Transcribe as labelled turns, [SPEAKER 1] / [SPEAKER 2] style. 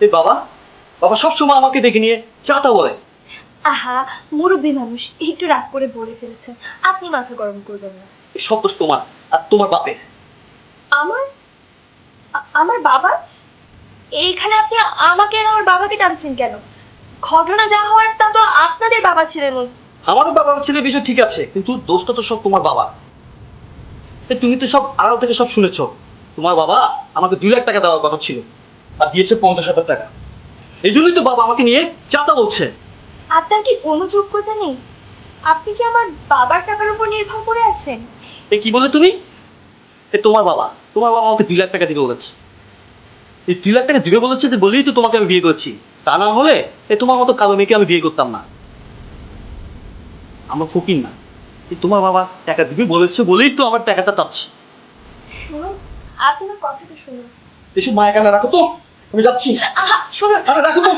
[SPEAKER 1] এই বাবা, বাবা সবসময় আমাকে ডেকে নিয়ে চাটা বলে।
[SPEAKER 2] আহা, মুরব্বী মানুষ একটু রাগ করে বলে ফেলেছেন, আপনি মাথা গরম করবেন না।
[SPEAKER 1] এই সব দোষ তোমার আর তোমার বাপের।
[SPEAKER 2] আমার আমার বাবা? এইখানে আপনি আমাকে আর আমার বাবাকে টানছেন কেন? ঘটনা যা হওয়ার তা তো আপনাদের বাবা ছিলেন।
[SPEAKER 1] আমারও বাবা ছেলের বিষয় ঠিক আছে, কিন্তু দোষটা তো সব তোমার বাবা। তুমি তো সব আড়াল থেকে সব শুনেছো। তোমার বাবা আমাকে 2 লাখ টাকা দেওয়ার কথা ছিল, আর দিয়েছে 50,000 টাকা। এই জন্যই তো বাবা আমাকে নিয়ে চাটা বলছে।
[SPEAKER 2] আপনার কি কোনো যোগ্যতা নেই? আপনি কি আমার বাবার টাকার উপর নির্ভর করে আছেন?
[SPEAKER 1] কি বলে তুমি? তোমার বাবা আমাকে 2 লাখ টাকা দিবে বলেছে। এই 2 লাখ টাকা দিবে বলেছে বলেই তো তোমাকে আমি বিয়ে করছি। তা না হলে তোমার মতো কালো মেয়েকে আমি বিয়ে করতাম না। আমার ফকির না, তোমার বাবা টাকা দিবে বলেছে বলেই তো আমার টাকাটা চাচ্ছি।
[SPEAKER 2] শুনুন, আপনার কথা তো শুনুন।
[SPEAKER 1] এসব মায়া কান্না রাখো তো, আমি যাচ্ছি।
[SPEAKER 2] আহা শুনুন,
[SPEAKER 1] আরে রাখো তো।